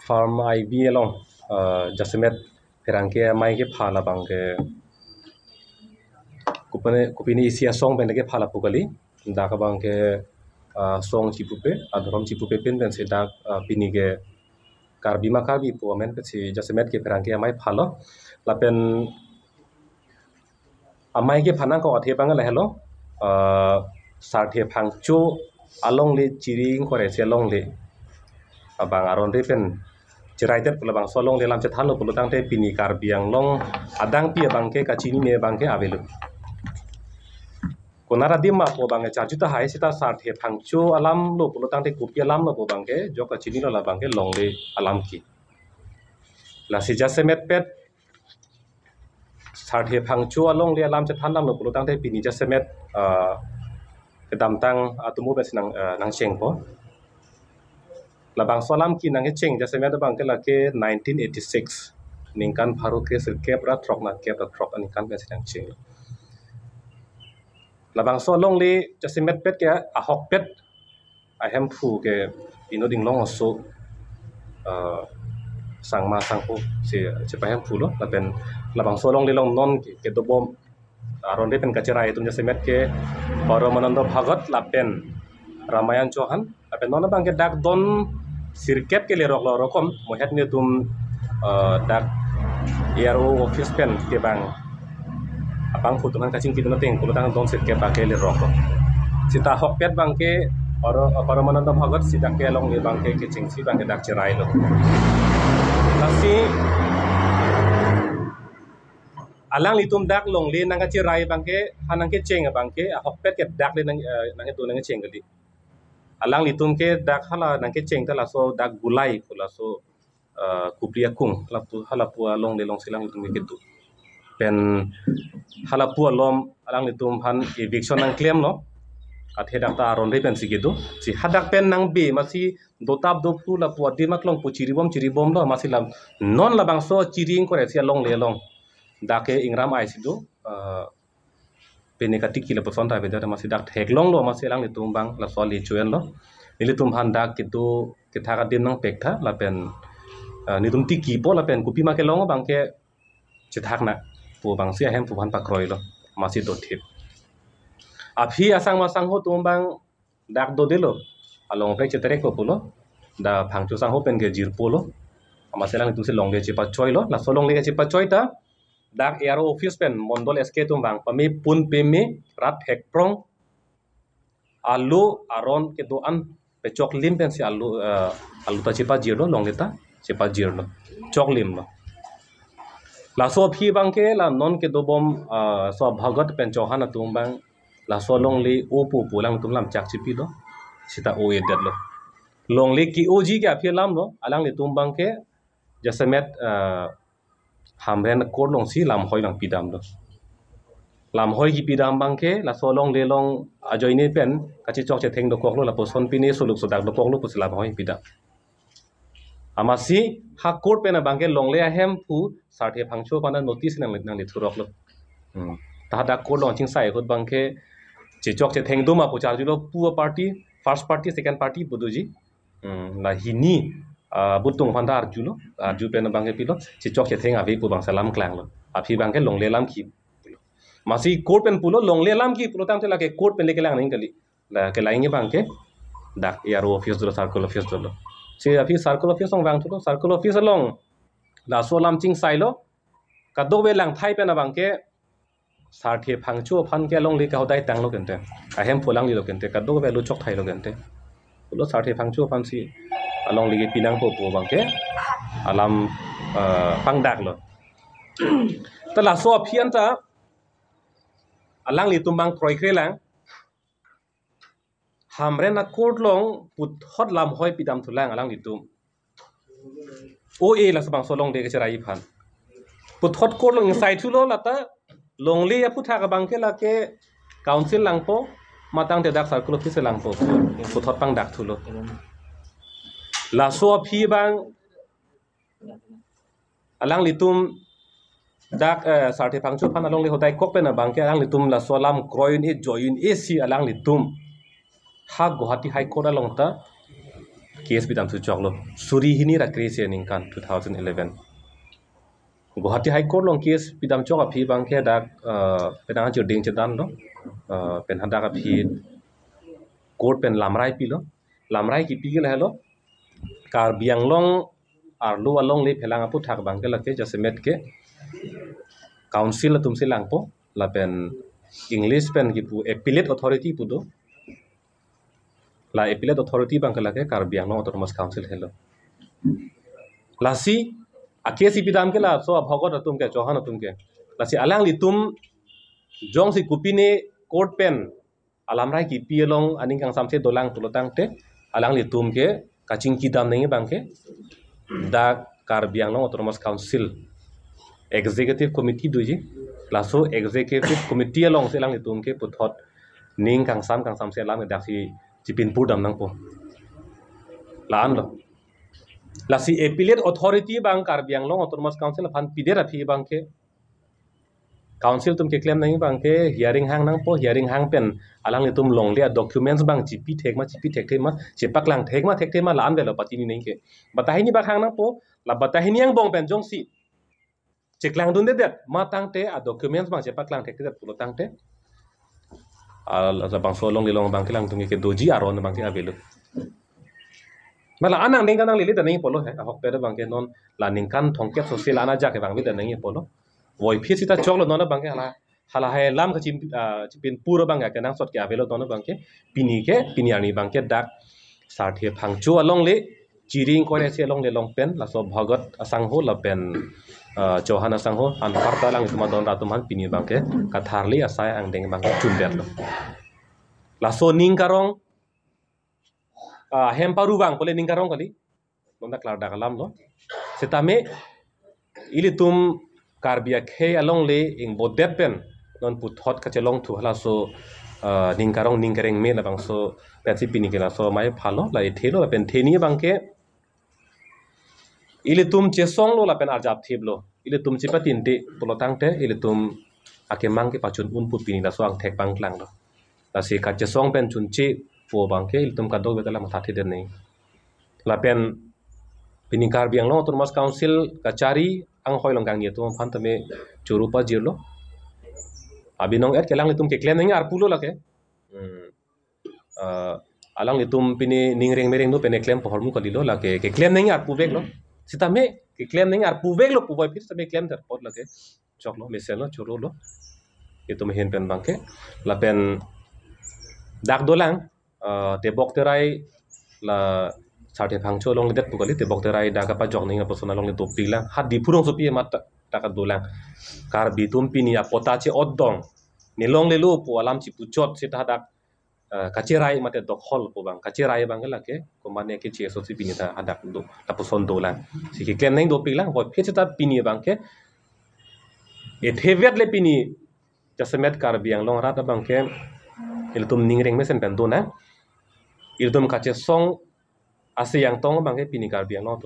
farm IB along Jasemet perangke mai ke phala bangke kupini isia song ben ke phala pukali dak bangke song cipupe adrom cipupe pin ben sedak pini ke karbi makarbi pu amen pe si Jasemet ke perangke mai phalo lapen amai ke phanang ko athe bang la hello sarthe phangchu along le chiring kore se long le abang aron re pen cerai tet pula bang solong le lam che thalo pula tang te pini karbiang long adang pi bangke kachini me bangke avelu konara dim ma po bangke charjuta hai sita sarthe phangchu alam lo pula tang te kupi alam lo po bangke jo kachini lo la bangke long le alam ki la si Jasemet pet sarthe phangchu along le alam che thandam lo pula tang te pini Jasemet kedam tang atumu bes nang cheng po labang solam ki nang cheng Jasemet bang ke la ke 1986 ningkan pharu ke sirkep ra trok na kep ra trok ani kan bes nang cheng labang so long le Jasemet pet ke a hok pet a hem phu ke ino ding long so sang ma sang pu se pa hem phu lo la pen labang so long le long non ke do bom aron de pen kacerai tum Jasemet ke Paramananda Bhagat la pen Ramayan Chauhan la pen non bang ke dak don sirkep ke le rok lo rokom mohet ne tum dak ERO office pen ke bang apang phu tunan kaching pidana teng kulo tang don sirkep ba ke le rok sita hok pet bang ke Paramananda Bhagat sita ke long le bang ke ching si bang ke dak cerai lo lasi alang litum dak long le nang cerai bang ke hanang ke cheng bang ke hok pet ke dak le nang tu nang cheng gali alang litum ke dak hala nang ke cheng ta la so dak gulai pula so kupria kung hala pu long le long silang litum ke tu pen hala pu lom alang litum han eviction nang claim no athe dak ta aron re pen sigidu si hadak pen nang be masi dotap do pu la pu di mak long pu chiribom lo masi lam non la bang so chiring kore sia long le long dake ingram ai sidu pene katik kila person ta beda masih dak thek long lo masih lang litum bang la so li chuen lo litum han dak kitu kitha ka dim nang pek tha la pen nitum ti ki po la pen kupi ma ke long bang ke chithak na pu bang sia hem pu han pa kroi lo masih do thip aphi asang masang ho tum bang dak do dilo along pe chetere ko pulo da phangchu sang ho pen ke jir polo masih lang litum se long le chepa choi lo la so long le chepa choi ta dak ERO office pen mondol SK tum bang pami pun pemi rat hek prong alu aron ke do an pe chok lim pen si alu ta chipa jir lo long leta chipa jir lo chok lim lo la so phi bang ke la non ke do bom so bhagat pen Chauhan atum bang la so long li o pu lang tum lam chak chipi lo sita o e det lo long li ki oji ke aphi lam lo alang li tum bang ke Jasemet hamren kor long si lam hoi lang pidam do lam hoi ki pidam bangke la so long le long ajoi ne pen kachi chok che theng do kok lo la poson pini suluk sodak do kok lo pus lam hoi pidam amasi ha kor pen bangke long le hem pu sarthe phangcho pana notice nang le thurok lo ta da kor long ching sai hot bangke che chok che theng do ma pu char ju lo pu party first party second party buduji la hini butung pandar julo ju pen bangke pilo che chok che theng ave pu bang salam klang lo aphi bangke long le lam ki masih court pen pulo long le lam ki pulo tam te la ke court pen le ke lang ning kali la ke lainge bangke dak ERO office do circle office do se afi circle office ong bang to circle office long la so lam ching sai lo ka do we lang thai pen bangke sarthe phangchu phan ke long le ka hodai tang lo kente a hem pholang li lo kente ka do we lu chok thai lo kente pulo sarthe phangchu phan si along le pinang po po bangke alam pang dak lo ta la so phian ta alang li tumbang kroi krelang hamre na kort long put hot lam hoi pidam thulang alang li tum o e la sabang so long de ke charai phan put hot kort long sai thulo lata long le ya putha ka bangke la ke council lang po matang te dak circle office lang po put hot pang dak thulo la so phi bang alang li tum dak sarthe phangchu phan along le hodai kok pen bangke alang litum la solam kroin e join e si alang litum ha Guwahati High Court along ta case बिदाम सु चौक लो सूरी हिनी रक्री से निंकान 2011 Guwahati high court लोंग केस बिदाम चौक अभी बांके डाक पेना जो डिंग चदान लो पेन हदा का भी कोर्ट पेन लामराई पी लो लामराई की पी के लो कार बियांगलोंग आरलू वालोंग ले फेलांग अपु थाक बांके लगे जैसे मेट के काउंसिल तुमसे लांगपो ला पेन इंग्लिश पेन की पु एपिलेट अथॉरिटी पु दो ला एपिलेट अथॉरिटी बांके लगे कार बियांगलोंग ऑटोनोमस काउंसिल हेलो लासी आकेसी पिदाम के ला सो भगत तुम के चौहान तुम के लासी अलांग ली तुम जोंग सी कुपीने कोर्ट पेन अलामराई की पियलोंग अनिंग कांग सामसे दोलांग तुलोतांग ते अलांग ली तुम के काचिंग की दाम नहीं बांके दा कार बियांगलोंग ऑटोनोमस काउंसिल एग्जीक्यूटिव कमिटी दुजी लासो एग्जीक्यूटिव कमिटी अलोंग से लांग ली तुम के पुथोट निंग कांग साम से लांग दासी चिपिन पुर दाम नंग पो लान लो लासी एपिलेट अथॉरिटी बांग कार बियांगलोंग ऑटोनोमस काउंसिल फान पिदे रफी बांके काउंसिल तुम के क्लेम नहीं बांके हियरिंग हांग नंग पो हियरिंग हांग पेन अलांग तुम लोंग ले डॉक्यूमेंट्स बांग चिपी थे मा चिपक लांग थे मा लान बेलो पति नहीं के बताही नि बांग हांग नंग पो ला बताही नि बोंग पेन जोंग सी चिकलांग दुन दे मा तांगते आ डॉक्यूमेंट्स बांग चिपक लांग थे पुलो तांगते आ बांग सो लोंग ले लोंग बांग के लांग तुम के दोजी आरोन बांग के आबेलो मला anang ning kanang lili da नहीं पोलो है हक पेरे बांके नॉन ला निंकान थोंके सोशल आना जाके बांग भी da नहीं पोलो वही फिर सीता चोकलो नॉन बांके हाला है लाम का चिपिन पूरा बांगे के नांग सट के आवेलो नॉन बांके पिनी आनी बांके डाक साथे फांगचो अलोंग ले चिरिंग कोरे से अलोंग ले लोंग पेन लासो भगत असंग हो ला पेन चौहान असंग हो अन पार्टा लांग तुमा दोन रातु मान पिनी बांके कथारली असाय आंग देंग बांके चुनदेर लो lasso Ning karong hemparu bang pole ningkarong kali nonda klar da kalam lo setame ili tum karbia khe along le ing bodet pen non put hot ka chelong thu hala so ningkarong ningkareng me la bang so pensi pini kela so mai phalo la thelo la pen theni bang ke ili tum chesong lo la pen arjap thiblo ili tum chipatin te polotang te ili tum ake mang ke pachun un put pini la so ang thek bang klang lo la se ka chesong pen chun che po bangke iltum kadok betala mathati den nei lapen pinikar biang long autonomous council kachari ang hoi long gang ye tum phan tame churupa jirlo abinong et kelang litum ke claim nei ar pulo lake alang litum pini ningreng mereng no pene claim pohormu kalilo lake ke claim nei ar pubek lo sitame ke claim nei ar pubek lo pubai phir tame claim dar pot lake choklo meselo churu lo itum hen pen bangke lapen dak dolang tebok terai la sate phangcho long det pukali tebok terai daga pa jok ninga posona long to pila hat di purong sopi mat taka dolang kar bitum pini apota che oddong nilong lelu po alam chi puchot sita dak kacerai mate dokhol po bang kacerai bang la ke komane ke che so si pini ta hadak do ta poson dolang siki klem nang do pila ho phe ta pini bang ke e thevet le pini jasemet kar biang long rat bang ke iltum ningreng mesen pen do na iltum kache song ase yang tong bangke pinikar biang no